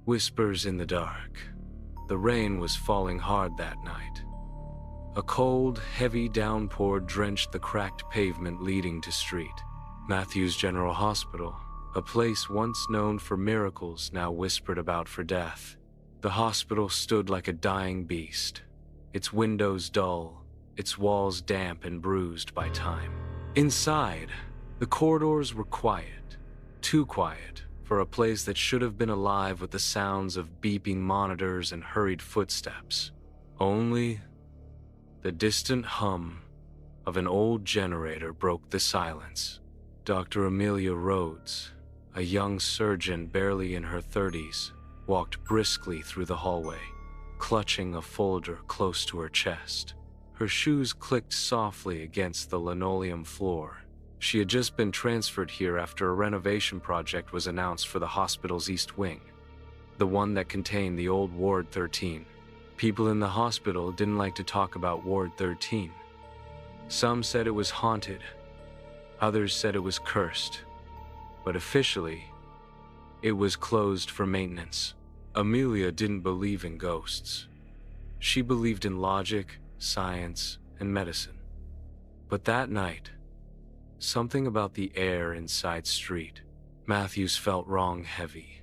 Whispers in the dark. The rain was falling hard that night. A cold, heavy downpour drenched the cracked pavement leading to street. Matthews General Hospital, a place once known for miracles, now whispered about for death. The hospital stood like a dying beast, its windows dull, its walls damp and bruised by time. Inside, the corridors were quiet, too quiet for a place that should have been alive with the sounds of beeping monitors and hurried footsteps. Only the distant hum of an old generator broke the silence. Dr. Amelia Rhodes, a young surgeon barely in her 30s, walked briskly through the hallway, clutching a folder close to her chest. Her shoes clicked softly against the linoleum floor. She had just been transferred here after a renovation project was announced for the hospital's East Wing, the one that contained the old Ward 13. People in the hospital didn't like to talk about Ward 13. Some said it was haunted, others said it was cursed, but officially, it was closed for maintenance. Amelia didn't believe in ghosts. She believed in logic, science, and medicine. But that night, something about the air inside Street Matthews felt wrong heavy,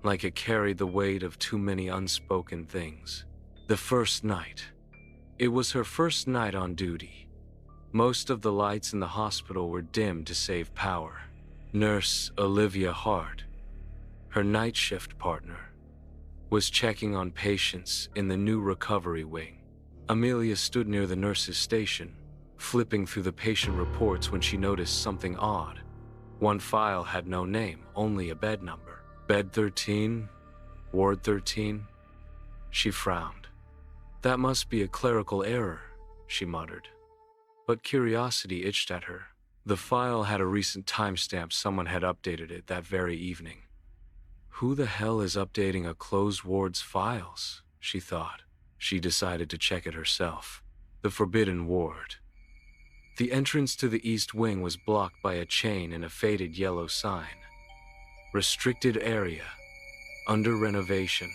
like it carried the weight of too many unspoken things. The first night. It was her first night on duty. Most of the lights in the hospital were dimmed to save power. Nurse Olivia Hart, her night shift partner, was checking on patients in the new recovery wing. Amelia stood near the nurse's station, flipping through the patient reports when she noticed something odd. One file had no name, only a bed number. Bed 13, Ward 13. She frowned. That must be a clerical error, she muttered. But curiosity itched at her. The file had a recent timestamp. Someone had updated it that very evening. Who the hell is updating a closed ward's files? She thought. She decided to check it herself. The forbidden ward. The entrance to the East Wing was blocked by a chain and a faded yellow sign. Restricted area. Under renovation.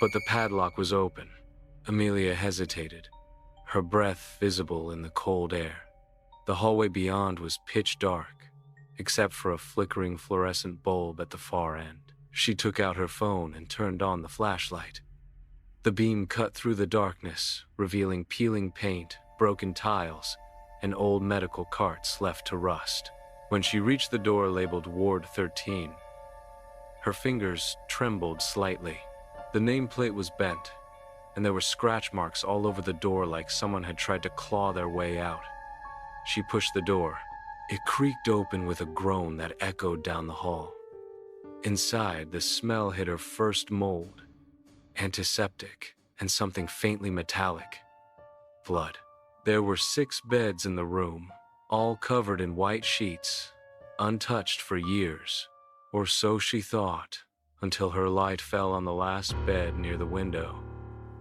But the padlock was open. Amelia hesitated, her breath visible in the cold air. The hallway beyond was pitch dark, except for a flickering fluorescent bulb at the far end. She took out her phone and turned on the flashlight. The beam cut through the darkness, revealing peeling paint, broken tiles, and old medical carts left to rust. When she reached the door labeled Ward 13, her fingers trembled slightly. The nameplate was bent, and there were scratch marks all over the door like someone had tried to claw their way out. She pushed the door. It creaked open with a groan that echoed down the hall. Inside, the smell hit her first: mold, antiseptic, and something faintly metallic. Blood. There were 6 beds in the room, all covered in white sheets, untouched for years. Or so she thought, until her light fell on the last bed near the window.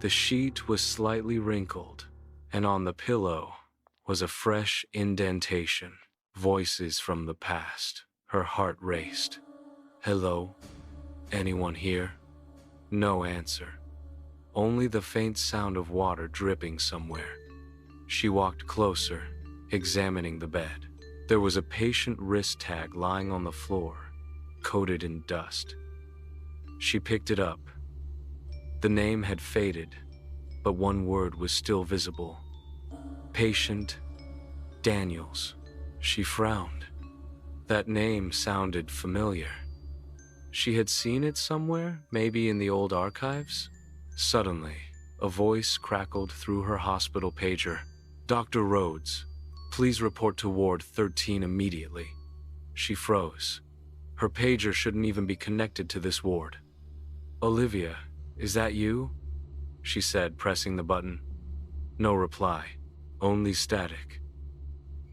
The sheet was slightly wrinkled, and on the pillow was a fresh indentation. Voices from the past. Her heart raced. Hello? Anyone here? No answer. Only the faint sound of water dripping somewhere. She walked closer, examining the bed. There was a patient wrist tag lying on the floor, coated in dust. She picked it up. The name had faded, but one word was still visible. Patient Daniels. She frowned. That name sounded familiar. She had seen it somewhere, maybe in the old archives. Suddenly, a voice crackled through her hospital pager. Dr. Rhodes, please report to Ward 13 immediately. She froze. Her pager shouldn't even be connected to this ward. Olivia, is that you? She said, pressing the button. No reply, only static.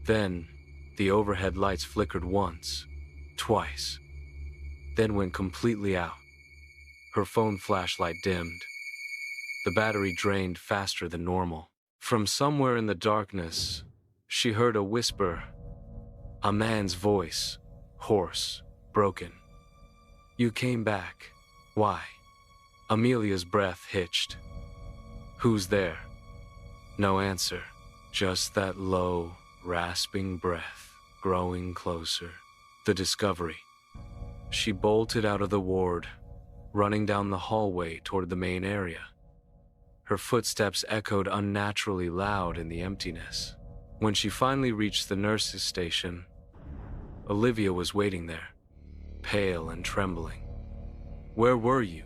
Then, the overhead lights flickered once, twice, then went completely out. Her phone flashlight dimmed. The battery drained faster than normal. From somewhere in the darkness, she heard a whisper. A man's voice, hoarse, broken. You came back. Why? Amelia's breath hitched. "Who's there?" No answer, just that low, rasping breath, growing closer. The discovery. She bolted out of the ward, running down the hallway toward the main area. Her footsteps echoed unnaturally loud in the emptiness. When she finally reached the nurse's station, Olivia was waiting there, pale and trembling. "Where were you?"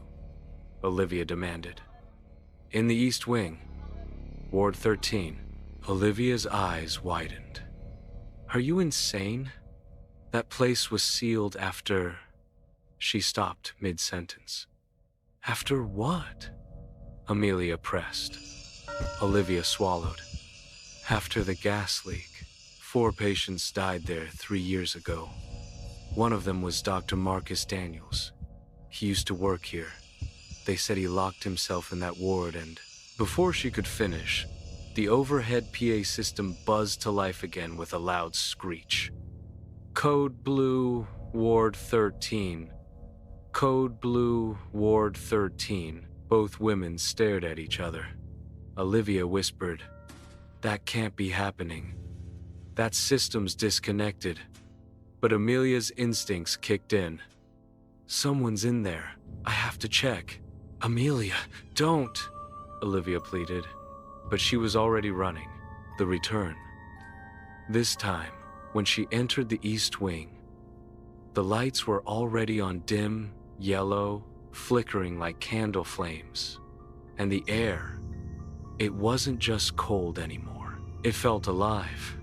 Olivia demanded. "In the East Wing, Ward 13. Olivia's eyes widened. "Are you insane? That place was sealed after..." She stopped mid-sentence. "After what?" Amelia pressed. Olivia swallowed. "After the gas leak. 4 patients died there 3 years ago. One of them was Dr. Marcus Daniels. He used to work here. They said he locked himself in that ward and..." Before she could finish, the overhead PA system buzzed to life again with a loud screech. "Code Blue, Ward 13. Code Blue, Ward 13. Both women stared at each other. Olivia whispered, "That can't be happening. That system's disconnected." But Amelia's instincts kicked in. "Someone's in there. I have to check." "Amelia, don't!" Olivia pleaded. But she was already running. The return. This time, when she entered the East Wing, the lights were already on dim, yellow, flickering like candle flames. And the air, it wasn't just cold anymore. It felt alive.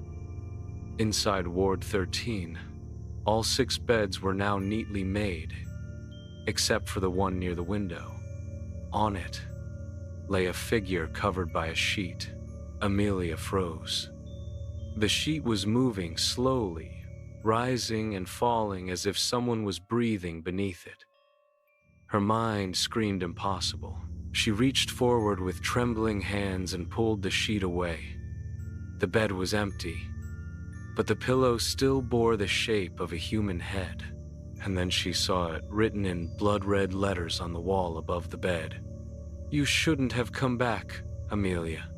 Inside Ward 13, all 6 beds were now neatly made, except for the one near the window. On it lay a figure covered by a sheet. Amelia froze. The sheet was moving slowly, rising and falling as if someone was breathing beneath it. Her mind screamed impossible. She reached forward with trembling hands and pulled the sheet away. The bed was empty, but the pillow still bore the shape of a human head. And then she saw it written in blood-red letters on the wall above the bed. "You shouldn't have come back, Amelia."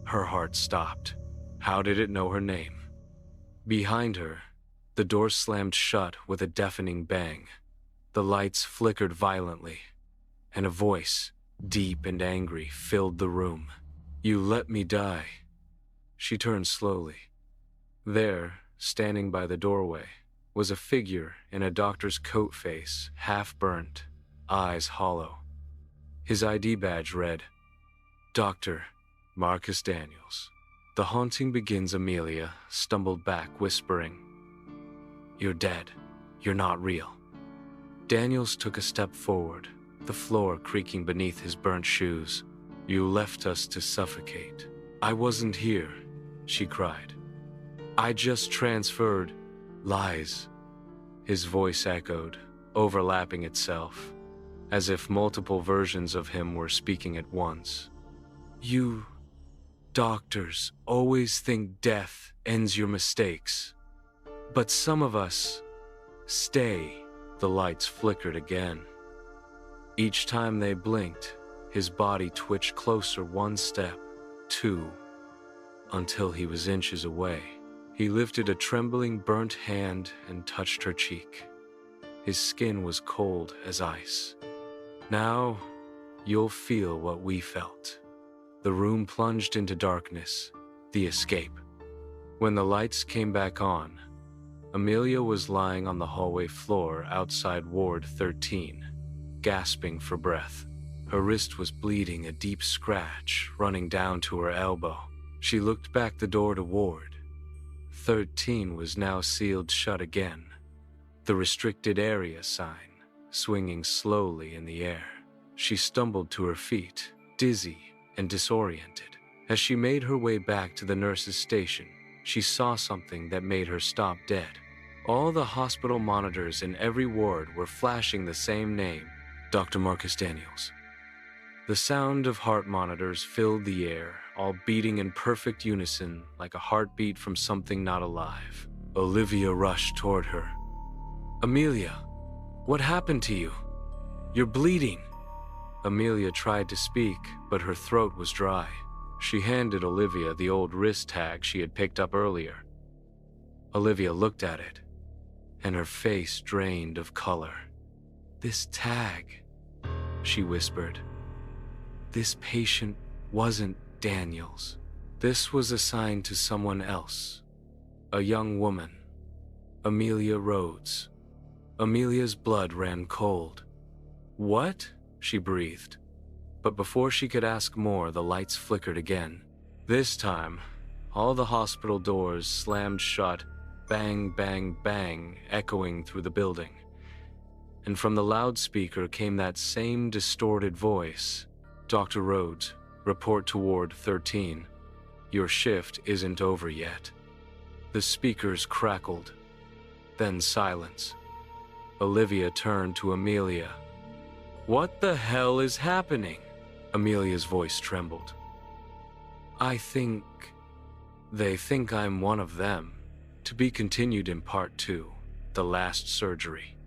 Her heart stopped. How did it know her name? Behind her, the door slammed shut with a deafening bang. The lights flickered violently, and a voice, deep and angry, filled the room. "You let me die." She turned slowly. There, standing by the doorway, was a figure in a doctor's coat face, half-burnt, eyes hollow. His ID badge read, "Dr. Marcus Daniels." "The haunting begins," Amelia stumbled back, whispering, "You're dead. You're not real." Daniels took a step forward, the floor creaking beneath his burnt shoes. "You left us to suffocate." "I wasn't here," she cried. "I just transferred." "Lies." His voice echoed, overlapping itself, as if multiple versions of him were speaking at once. "You doctors always think death ends your mistakes. But some of us stay." The lights flickered again. Each time they blinked, his body twitched closer, 1 step, 2, until he was inches away. He lifted a trembling, burnt hand and touched her cheek. His skin was cold as ice. "Now, you'll feel what we felt." The room plunged into darkness, the escape. When the lights came back on, Amelia was lying on the hallway floor outside Ward 13, gasping for breath. Her wrist was bleeding, a deep scratch running down to her elbow. She looked back the door to Ward 13 was now sealed shut again, the restricted area sign swinging slowly in the air. She stumbled to her feet, dizzy and disoriented. As she made her way back to the nurse's station, she saw something that made her stop dead. All the hospital monitors in every ward were flashing the same name, Dr. Marcus Daniels. The sound of heart monitors filled the air, all beating in perfect unison like a heartbeat from something not alive. Olivia rushed toward her. "Amelia, what happened to you? You're bleeding." Amelia tried to speak, but her throat was dry. She handed Olivia the old wrist tag she had picked up earlier. Olivia looked at it, and her face drained of color. "This tag," she whispered. "This patient wasn't Daniel's. This was assigned to someone else. A young woman. Amelia Rhodes." Amelia's blood ran cold. "What?" she breathed. But before she could ask more, the lights flickered again. This time, all the hospital doors slammed shut, bang, bang, bang, echoing through the building. And from the loudspeaker came that same distorted voice. "Dr. Rhodes, report to Ward 13. Your shift isn't over yet." The speakers crackled, then silence. Olivia turned to Amelia. "What the hell is happening?" Amelia's voice trembled. They think I'm one of them. To be continued in part 2, the last surgery."